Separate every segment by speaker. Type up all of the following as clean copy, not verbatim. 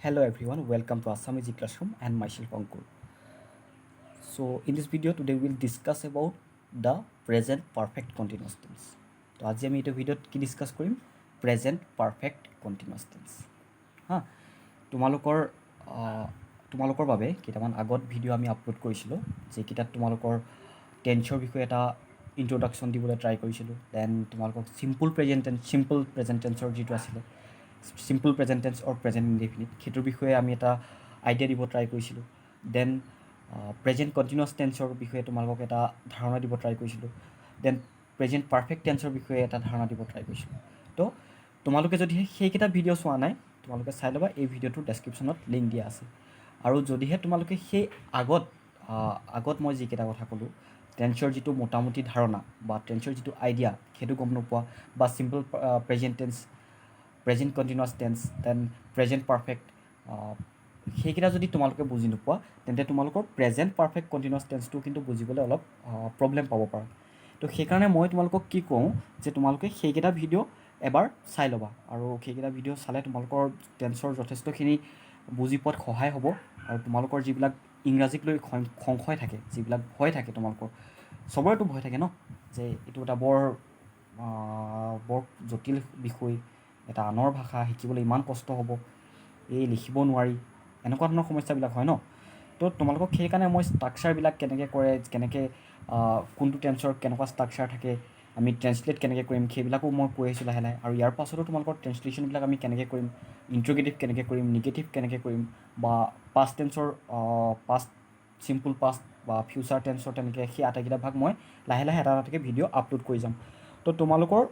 Speaker 1: Hello everyone, welcome to Assamese Eclassroom and myself Ankur. So in this video today we will discuss about the present perfect continuous tense. তো আজি আমি এটা ভিডিওত কি discuss কৰিম present perfect কন্টিনিউয়াছ tense হা তোমালোকৰ বাবে কেইটামান আগত ভিডিঅ' আমি আপলোড কৰিছিলোঁ যেকেইটাত তোমালোকৰ টেন্সৰ বিষয়ে এটা ইন্ট্ৰডাকশ্যন দিবলৈ ট্ৰাই কৰিছিলোঁ দেন তোমালোকক সিম্পল প্ৰেজেন্ট টেন্সৰ যিটো আছিলে সিম্পল প্ৰেজেন্ট টেন্স অৰ প্ৰেজেন্ট ইনডেফিনিট সেইটোৰ বিষয়ে আমি এটা আইডিয়া দিব ট্ৰাই কৰিছিলোঁ দেন প্ৰেজেন্ট কণ্টিনিউৱাছ টেন্সৰ বিষয়ে তোমালোকক এটা ধাৰণা দিব ট্ৰাই কৰিছিলোঁ দেন প্ৰেজেন্ট পাৰফেক্ট টেন্সৰ বিষয়ে এটা ধাৰণা দিব ট্ৰাই কৰিছিলোঁ তো তোমালোকে যদিহে সেইকেইটা ভিডিঅ' চোৱা নাই তোমালোকে চাই ল'বা এই ভিডিঅ'টোৰ ডেছক্ৰিপশ্যনত লিংক দিয়া আছে আৰু যদিহে তোমালোকে সেই আগত মই যিকেইটা কথা ক'লোঁ টেন্সৰ যিটো মোটামুটি ধাৰণা বা টেন্সৰ যিটো আইডিয়া সেইটো গম নোপোৱা বা simple present tense present continuous tense then present perfect সেইকেইটা যদি তোমালোকে বুজি নোপোৱা তেন্তে তোমালোকৰ প্ৰেজেন্ট পাৰফেক্ট কণ্টিনিউৱাছ টেন্সটো কিন্তু বুজিবলৈ অলপ প্ৰব্লেম পাব পাৰা তো সেইকাৰণে মই তোমালোকক কি কওঁ যে তোমালোকে সেইকেইটা ভিডিঅ' এবাৰ চাই ল'বা আৰু সেইকেইটা ভিডিঅ' চালে তোমালোকৰ টেন্সৰ যথেষ্টখিনি বুজি পোৱাত সহায় হ'ব আৰু তোমালোকৰ যিবিলাক ইংৰাজীক লৈ সংশয় থাকে যিবিলাক ভয় থাকে তোমালোকৰ চবৰেতো ভয় থাকে ন যে এইটো এটা বৰ জটিল বিষয় এটা আনৰ ভাষা শিকিবলৈ ইমান কষ্ট হ'ব এই লিখিব নোৱাৰি এনেকুৱা ধৰণৰ সমস্যাবিলাক হয় ন তো তোমালোকক সেইকাৰণে মই ষ্ট্ৰাকচাৰবিলাক কেনেকৈ কৰে কেনেকৈ কোনটো টেন্সৰ কেনেকুৱা ষ্ট্ৰাকচাৰ থাকে আমি ট্ৰেন্সলেট কেনেকৈ কৰিম সেইবিলাকো মই কৈ আহিছোঁ লাহে লাহে আৰু ইয়াৰ পাছতো তোমালোকৰ ট্ৰেন্সলেশ্যনবিলাক আমি কেনেকৈ কৰিম ইণ্ট্ৰগেটিভ কেনেকৈ কৰিম নিগেটিভ কেনেকৈ কৰিম বা পাষ্ট টেন্সৰ পাষ্ট চিম্পল পাষ্ট বা ফিউচাৰ টেন্সৰ তেনেকৈ সেই আটাইকেইটা ভাগ মই লাহে লাহে এটা এটাকৈ ভিডিঅ' আপলোড কৰি যাম তো তোমালোকৰ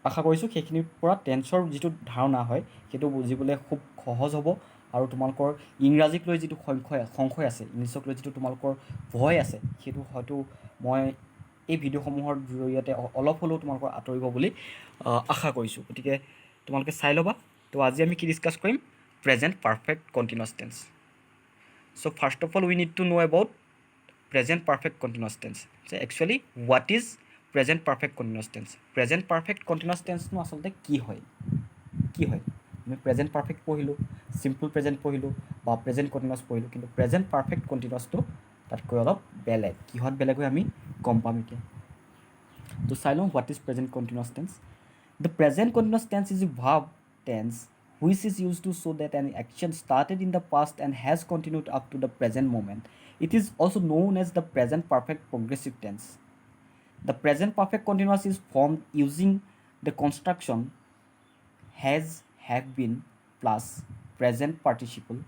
Speaker 1: আশা কৰিছোঁ সেইখিনিৰ পৰা টেন্সৰ যিটো ধাৰণা হয় সেইটো বুজিবলৈ খুব সহজ হ'ব আৰু তোমালোকৰ ইংৰাজীক লৈ যিটো সংশয় আছে ইংলিছক লৈ যিটো তোমালোকৰ ভয় আছে সেইটো হয়তো মই এই ভিডিঅ'সমূহৰ জৰিয়তে অলপ হ'লেও তোমালোকৰ আঁতৰিব বুলি আশা কৰিছোঁ গতিকে তোমালোকে চাই ল'বা তো আজি আমি কি ডিছকাছ কৰিম present perfect continuous tense so' first of all we need to know' about present perfect continuous tense যে actually what is present perfect continuous tense present perfect continuous টেন্সনো আচলতে কি হয় আমি প্ৰেজেন্ট পাৰফেক্ট পঢ়িলোঁ চিম্পল প্ৰেজেন্ট পঢ়িলোঁ বা present continuous পঢ়িলোঁ কিন্তু প্ৰেজেন্ট পাৰফেক্ট কণ্টিনিউৱাছটো তাতকৈ অলপ বেলেগ কিহত বেলেগ হয় আমি গম পাম এতিয়া তো চাই লওঁ what is present continuous tense the present continuous tense is a verb tense which is used to show that an action started in the past and has continued up to the present moment. It is also known as the present perfect progressive tense. The present perfect continuous is formed using the construction has, have been plus present participle.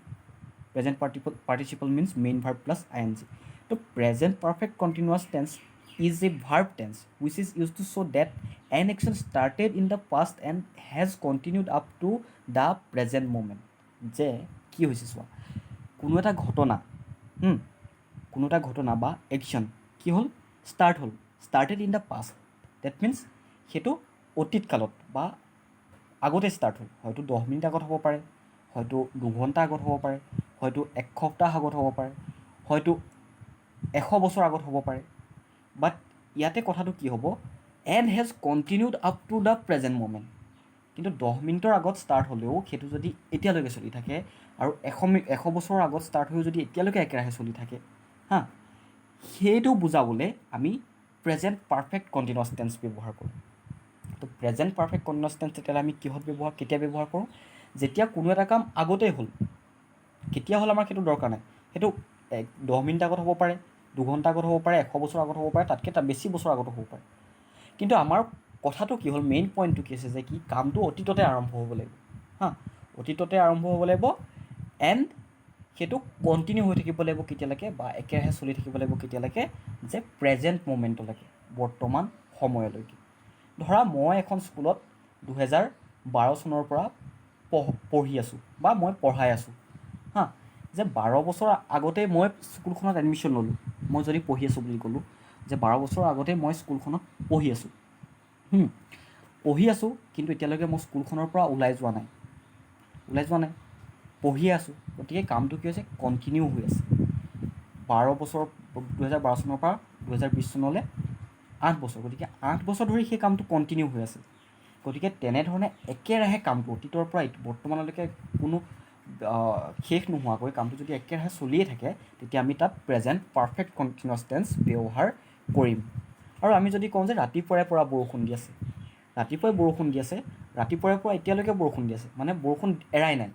Speaker 1: Present participle means main verb plus ing. The present perfect continuous tense is a verb tense which is used to show that an action started in the past and has continued up to the present moment. যে কি হৈছে চোৱা কোনো এটা ঘটনা বা action কি হ'ল started in the past. That means সেইটো অতীত কালত বা আগতে ষ্টাৰ্ট হ'ল হয়তো 10 মিনিট আগত হ'ব পাৰে হয়তো 2 ঘণ্টা আগত হ'ব পাৰে হয়তো 1 সপ্তাহ আগত হ'ব পাৰে হয়তো 100 বছৰ আগত হ'ব পাৰে বাট ইয়াতে কথাটো কি হ'ব and has continued up to the present moment কিন্তু 10 মিনিটৰ আগত ষ্টাৰ্ট হ'লেও সেইটো যদি এতিয়ালৈকে চলি থাকে আৰু 100 বছৰৰ আগত ষ্টাৰ্ট হৈ যদি এতিয়ালৈকে একেৰাহে চলি থাকে হা সেইটো বুজাবলৈ আমি প্ৰেজেণ্ট পাৰফেক্ট কণ্টিনিউৱাছ টেন্স ব্যৱহাৰ কৰোঁ তো প্ৰেজেণ্ট পাৰফেক্ট কণ্টিনিউৱাছ টেন্স তেতিয়াহ'লে আমি কেতিয়া ব্যৱহাৰ কৰোঁ যেতিয়া কোনো এটা কাম আগতেই হ'ল কেতিয়া হ'ল আমাৰ সেইটো দৰকাৰ নাই সেইটো 10 মিনিট আগত হ'ব পাৰে 2 ঘণ্টা আগত হ'ব পাৰে 100 বছৰ আগত হ'ব পাৰে তাতকৈ বেছি বছৰ আগত হ'ব পাৰে কিন্তু আমাৰ কথাটো কি হ'ল মেইন পইণ্টটো কি আছে যে কি কামটো অতীততে আৰম্ভ হ'ব লাগিব হা অতীততে আৰম্ভ হ'ব লাগিব এণ্ড সেইটো কণ্টিনিউ হৈ থাকিব লাগিব কেতিয়ালৈকে বা একেৰাহে চলি থাকিব লাগিব কেতিয়ালৈকে যে প্ৰেজেণ্ট মোমেণ্টলৈকে বৰ্তমান সময়লৈকে ধৰা মই এখন স্কুলত 2012 চনৰ পৰা পঢ়ি আছোঁ বা মই পঢ়াই আছোঁ হা যে 12 বছৰ আগতে মই স্কুলখনত এডমিশ্যন ল'লোঁ মই যদি পঢ়ি আছোঁ বুলি ক'লোঁ যে 12 বছৰ আগতে মই স্কুলখনত পঢ়ি আছোঁ কিন্তু এতিয়ালৈকে মই স্কুলখনৰ পৰা ওলাই যোৱা নাই পঢ়িয়ে আছোঁ গতিকে কামটো কি হৈছে কণ্টিনিউ হৈ আছে 2012 চনৰ পৰা 2020 চনলৈ 8 বছৰ গতিকে 8 বছৰ ধৰি সেই কামটো কণ্টিনিউ হৈ আছে গতিকে তেনেধৰণে একেৰাহে কামটো অতীতৰ পৰা বৰ্তমানলৈকে কোনো শেষ নোহোৱাকৈ কামটো যদি একেৰাহে চলিয়ে থাকে তেতিয়া আমি তাত প্ৰেজেণ্ট পাৰফেক্ট কণ্টিনিউৱাছ টেন্স ব্যৱহাৰ কৰিম আৰু আমি যদি কওঁ যে ৰাতিপুৱাৰে পৰা বৰষুণ দি আছে ৰাতিপুৱাই বৰষুণ দি আছে ৰাতিপুৱাৰে পৰা এতিয়ালৈকে বৰষুণ দি আছে মানে বৰষুণ এৰাই নাই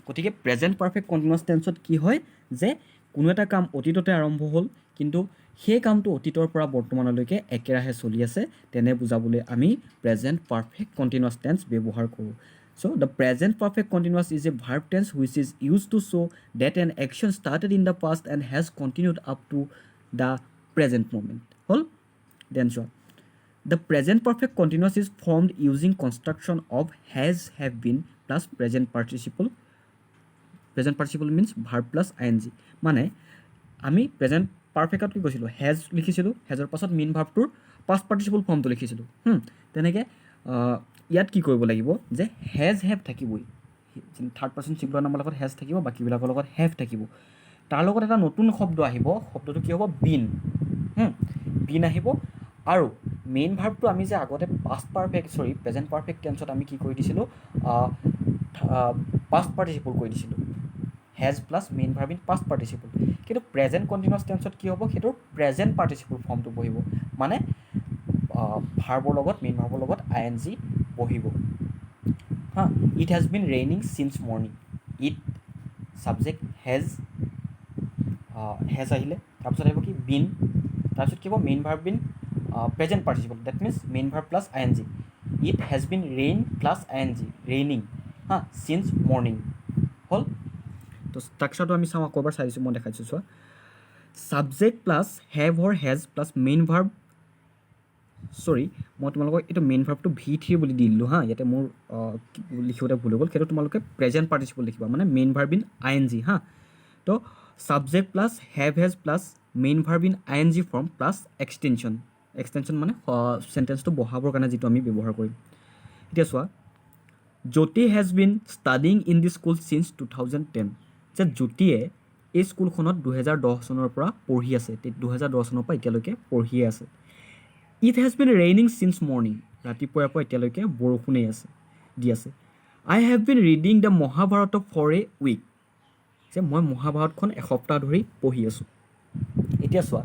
Speaker 1: গতিকে প্ৰেজেণ্ট পাৰফেক্ট কণ্টিনিউৱাছ টেন্সত কি হয় যে কোনো এটা কাম অতীততে আৰম্ভ হ'ল কিন্তু সেই কামটো অতীতৰ পৰা বৰ্তমানলৈকে একেৰাহে চলি আছে তেনে বুজাবলৈ আমি প্ৰেজেণ্ট পাৰফেক্ট কণ্টিনিউৱাছ টেন্স ব্যৱহাৰ কৰোঁ So, the present perfect continuous is a verb tense which is used to show that an action started in the past and has continued up to the present moment. Hold? Then so, the present perfect continuous is formed using construction of has, have been plus present participle. Present participle means verb plus ing. মানে আমি present perfect কি কৈছিলোঁ has লিখিছিলোঁ hasৰ পাছত main ভাৰ্বটোৰ past participle ফৰ্মটো লিখিছিলোঁ তেনেকৈ ইয়াত কি কৰিব লাগিব যে হেজ হেভ থাকিবই থাৰ্ড পাৰ্চন ছিংগুলাৰ নামৰ লগত হেজ থাকিব বাকীবিলাকৰ লগত হেভ থাকিব তাৰ লগত এটা নতুন শব্দ আহিব শব্দটো কি হ'ব বিন বিন আহিব আৰু মেইন ভাৰ্বটো আমি যে আগতে প্ৰেজেণ্ট পাৰফেক্ট টেন্সত আমি কি কৰি দিছিলোঁ পাষ্ট পাৰ্টিচিপল কৰি দিছিলোঁ has plus main verb in past participle কিন্তু প্ৰেজেণ্ট কণ্টিনিউৱাছ টেন্সত কি হ'ব সেইটোৰ প্ৰেজেণ্ট পাৰ্টিচিপল ফৰ্মটো বহিব মানে ভাৰ্বৰ লগত মেইন ভাৰ্বৰ লগত ING বহিব it has been raining since morning it subject has আহিলে তাৰপিছত আহিব কি বিন তাৰপিছত কি হ'ব main verb been present participle that means main verb plus ING it has been rain plus ING raining since morning হ'ল তো ষ্ট্ৰাকচাৰটো আমি চাওঁ আকৌ এবাৰ চাই দিছোঁ মই দেখাইছোঁ চোৱা subject plus have or has plus main verb মই তোমালোকক এইটো মেইন ভাৰ্বটো V3 বুলি দি দিলোঁ ইয়াতে মোৰ লিখিবলৈ ভুল হৈ গ'ল সেইটো তোমালোকে প্ৰেজেণ্ট পাৰ্টিচিপল লিখিবা মানে মেইন ভাৰ্ব ইন ING তো subject plus have has plus main verb in ING form plus extension মানে চেণ্টেন্সটো বঢ়াবৰ কাৰণে যিটো আমি ব্যৱহাৰ কৰিম এতিয়া চোৱা Jyoti has been studying in the school since 2010 যে জ্যোতিয়ে এই স্কুলখনত 2010 চনৰ পৰা পঢ়ি আছে 2010 চনৰ পৰা এতিয়ালৈকে পঢ়িয়ে আছে it has been raining since morning ৰাতিপুৱাৰ পৰা এতিয়ালৈকে বৰষুণেই দি আছে I have been reading the Mahabharata for a week যে মই মহাভাৰতখন এসপ্তাহ ধৰি পঢ়ি আছোঁ এতিয়া চোৱা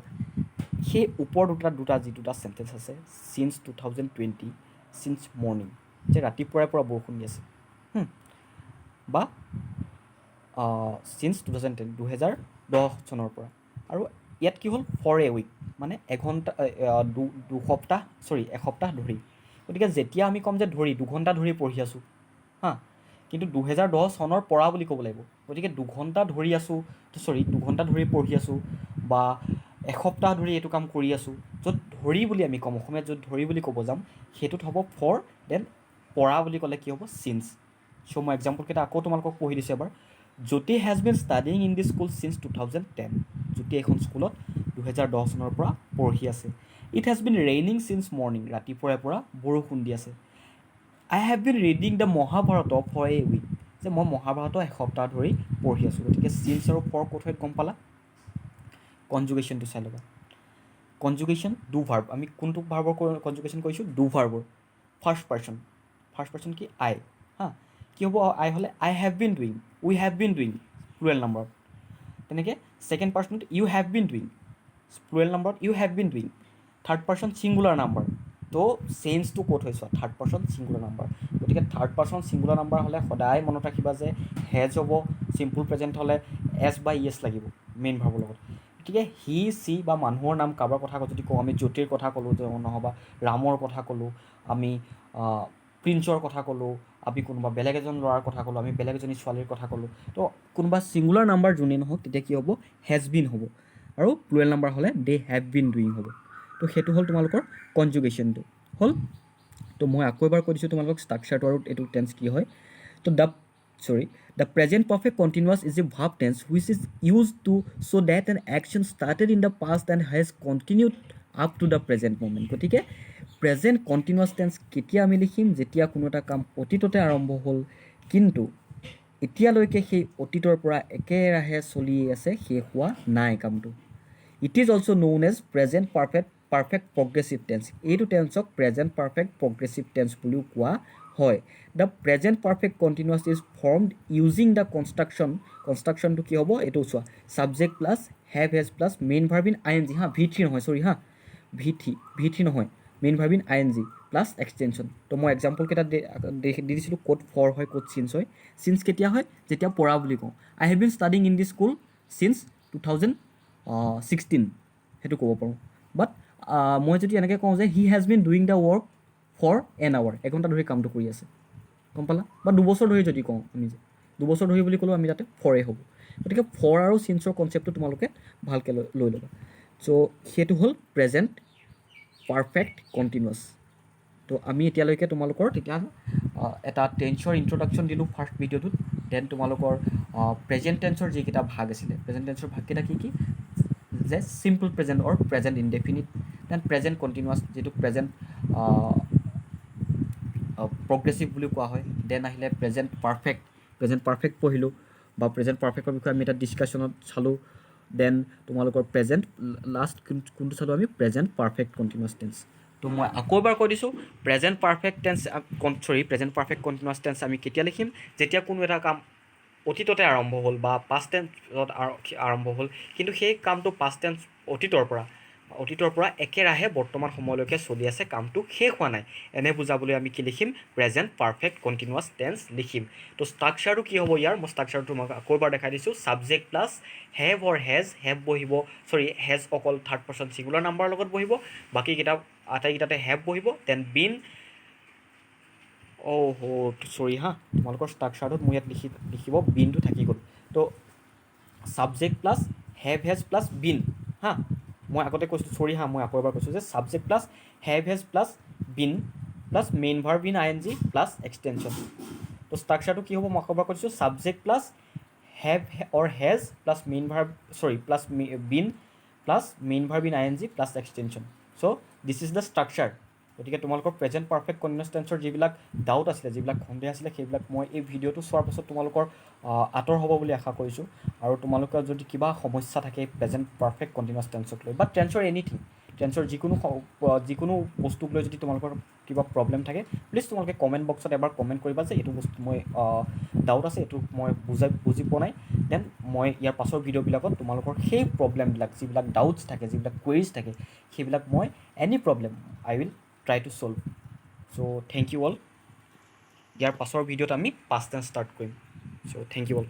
Speaker 1: সেই ওপৰ দুটা যি দুটা চেণ্টেন্স আছে চিন্স 2020 চিন্স মৰ্নিং যে ৰাতিপুৱাৰ পৰা বৰষুণ দি আছে বা চিন্স 2010 চনৰ পৰা আৰু ইয়াত কি হ'ল ফৰ এ উইক মানে এসপ্তাহ ধৰি গতিকে যেতিয়া আমি ক'ম যে 2 ঘণ্টা ধৰি পঢ়ি আছোঁ কিন্তু 2010 চনৰ পৰা বুলি ক'ব লাগিব গতিকে 2 ঘণ্টা ধৰি পঢ়ি আছোঁ বা এসপ্তাহ ধৰি এইটো কাম কৰি আছোঁ য'ত ধৰি বুলি আমি ক'ম অসমীয়াত য'ত ধৰি বুলি ক'ব যাম সেইটোত হ'ব ফৰ দেন পৰা বুলি ক'লে কি হ'ব চিন্স চ' মই এক্সাম্পলকেইটা আকৌ তোমালোকক পঢ়ি দিছোঁ এবাৰ Jyoti has been studying in the school since 2010 Jyoti এখন স্কুলত 2010 চনৰ পৰা পঢ়ি আছে it has been raining since morning ৰাতিপুৱাৰে পৰা বৰষুণ দি আছে I have been reading the Mahabharata for a week যে মই মহাভাৰত এসপ্তাহ ধৰি পঢ়ি আছোঁ গতিকে চিন্স আৰু ফৰ ক'ত হয় গম পালা কনজুগেশ্যনটো চাই ল'বা কনজুগেশ্যন ডু ভাৰ্ব আমি কোনটো ভাৰ্বৰ কনজুগেশ্যন কৰিছোঁ ডু ভাৰ্বৰ ফাৰ্ষ্ট পাৰ্চন কি আই কি হ'ব আই হ'লে I have been doing we have been doing plural নাম্বাৰত তেনেকৈ ছেকেণ্ড পাৰ্চনত you have been doing plural নাম্বাৰত you have been doing third person singular number তো চেঞ্জটো ক'ত হৈ চোৱা থাৰ্ড পাৰ্চন ছিংগুলাৰ নাম্বাৰ গতিকে থাৰ্ড পাৰ্চন ছিংগুলাৰ নাম্বাৰ হ'লে সদায় মনত ৰাখিবা যে হেজ হ'ব চিম্পুল প্ৰেজেণ্ট হ'লে এছ বা ইয়েছ লাগিব মেইন ভাৰ্বৰ লগত গতিকে হি চি বা মানুহৰ নাম কাৰোবাৰ কথা যদি কওঁ আমি জ্যোতিৰ কথা ক'লোঁ নহ'বা ৰামৰ কথা ক'লোঁ আমি প্ৰিন্সৰ কথা ক'লোঁ আমি কোনোবা বেলেগ এজন ল'ৰাৰ কথা ক'লোঁ আমি বেলেগ এজনী ছোৱালীৰ কথা ক'লোঁ তো কোনোবা ছিংগুলাৰ নাম্বাৰ যোনেই নহওক তেতিয়া কি হ'ব হেজ বিন হ'ব আৰু প্লুৰেল নাম্বাৰ হ'লে দে হেভ বিন ডুইং হ'ব তো সেইটো হ'ল তোমালোকৰ কনজুগেশ্যনটো হ'ল তো মই আকৌ এবাৰ কৈ দিছোঁ তোমালোকক ষ্ট্ৰাকচাৰটো আৰু এইটো টেন্স কি হয় তো the present perfect continuous is a verb tense which is use to show' that an action started in the past and has continued up to the present moment গতিকে প্ৰেজেণ্ট কণ্টিনিউৱাছ টেন্স কেতিয়া আমি লিখিম যেতিয়া কোনো এটা কাম অতীততে আৰম্ভ হ'ল কিন্তু এতিয়ালৈকে সেই অতীতৰ পৰা একেৰাহে চলি আছে শেষ হোৱা নাই কামটো it is also' known as present perfect progressive tense এইটো টেন্সক প্ৰেজেণ্ট পাৰফেক্ট প্ৰগ্ৰেছিভ টেন্স বুলিও কোৱা হয় the present perfect continuous is formed using the কনষ্ট্ৰাকশ্যনটো কি হ'ব এইটো চোৱা subject plus have has plus main verb in I N G হা V3 নহয় চৰি হা V3 নহয় main verb in I N G plus extension তো মই এক্সাম্পলকেইটা দি দিছিলোঁ ক'ত ফৰ হয় ক'ত চিন্স হয় চিন্স কেতিয়া হয় যেতিয়া পঢ়া বুলি কওঁ I have been studying in this school since 2016 সেইটো ক'ব পাৰোঁ বাট মই যদি এনেকৈ কওঁ যে he has been doing the work for an hour এঘণ্টা ধৰি কামটো কৰি আছে গম পালা বা দুবছৰ ধৰি যদি কওঁ আমি যে দুবছৰ ধৰি বুলি ক'লেও আমি তাতে ফৰে হ'ব গতিকে ফৰ আৰু চিন্সৰ কনচেপ্টটো তোমালোকে ভালকৈ লৈ ল'বা চ' সেইটো হ'ল প্ৰেজেণ্ট পাৰফেক্ট কণ্টিনিউৱাছ তো আমি এতিয়ালৈকে তোমালোকৰ তেতিয়া এটা টেন্সৰ ইন্ট্ৰডাকশ্যন দিলোঁ ফাৰ্ষ্ট ভিডিঅ'টোত দেন তোমালোকৰ প্ৰেজেণ্ট টেন্সৰ যিকেইটা ভাগ আছিলে প্ৰেজেণ্ট টেন্সৰ ভাগকেইটা কি কি যে simple present or present indefinite then present continuous যিটো প্ৰেজেণ্ট প্ৰগ্ৰেছিভ বুলি কোৱা হয় দেন আহিলে প্ৰেজেণ্ট পাৰফেক্ট পঢ়িলোঁ বা প্ৰেজেণ্ট পাৰফেক্টৰ বিষয়ে আমি এটা ডিছকাশ্যনত চালোঁ দেন তোমালোকৰ প্ৰেজেণ্ট লাষ্ট কোনটো চালোঁ আমি প্ৰেজেণ্ট পাৰফেক্ট কণ্টিনিউৱাছ টেন্স তো মই আকৌ এবাৰ কৈ দিছোঁ প্ৰেজেণ্ট পাৰফেক্ট কণ্টিনিউৱাছ টেন্স আমি কেতিয়া লিখিম যেতিয়া কোনো এটা কাম অতীততে আৰম্ভ হ'ল বা পাষ্ট টেন্সত আৰম্ভ হ'ল কিন্তু সেই কামটো পাষ্ট টেন্স অতীতৰ পৰা একেৰাহে বৰ্তমান সময়লৈকে চলি আছে কামটো শেষ হোৱা নাই এনে বুজাবলৈ আমি কি লিখিম প্ৰেজেণ্ট পাৰফেক্ট কণ্টিনিউৱাছ টেন্স লিখিম তো ষ্ট্ৰাকচাৰটো কি হ'ব ইয়াৰ মই ষ্ট্ৰাকচাৰটো মই আকৌ এবাৰ দেখাই দিছোঁ subject plus have or have বহিব হেজ অকল থাৰ্ড পাৰ্চন ছিংগুলাৰ নাম্বাৰৰ লগত বহিব বাকীকেইটা আটাইকেইটাতে হেভ বহিব দেন বিন তোমালোকৰ ষ্ট্ৰাকচাৰটোত মোৰ ইয়াত লিখিব বিনটো থাকি গ'ল তো subject plus have has plus been হা মই আগতে কৈছোঁ মই আকৌ এবাৰ কৈছোঁ যে subject plus have has plus been plus main verb in I N G plus extension তো ষ্ট্ৰাকচাৰটো কি হ'ব মই আকৌ এবাৰ কৈছোঁ subject plus have or has plus plus been plus main verb in I N G plus extension so' this is the structure গতিকে তোমালোকৰ প্ৰেজেণ্ট পাৰফেক্ট কণ্টিনিউৱাছ টেন্সৰ যিবিলাক ডাউট আছিলে যিবিলাক সন্দেহ আছিলে সেইবিলাক মই এই ভিডিঅ'টো চোৱাৰ পাছত তোমালোকৰ আঁতৰ হ'ব বুলি আশা কৰিছোঁ আৰু তোমালোকৰ যদি কিবা সমস্যা থাকে প্ৰেজেণ্ট পাৰফেক্ট কণ্টিনিউৱাছ টেন্সক লৈ বা টেন্সৰ এনিথিং টেন্সৰ যিকোনো বস্তুক লৈ যদি তোমালোকৰ কিবা প্ৰব্লেম থাকে প্লিজ তোমালোকে কমেণ্ট বক্সত এবাৰ কমেণ্ট কৰিবা যে এইটো বস্তু মই ডাউট আছে এইটো মই বুজি পোৱা নাই দেন মই ইয়াৰ পাছৰ ভিডিঅ'বিলাকত তোমালোকৰ সেই প্ৰব্লেমবিলাক যিবিলাক ডাউটছ থাকে যিবিলাক কুৱেৰিজ থাকে সেইবিলাক মই any problem I will try to solve. So thank you all. ইয়াৰ পাছৰ ভিডিঅ'ত আমি পাষ্ট টেন্স ষ্টাৰ্ট কৰিম। So thank you all.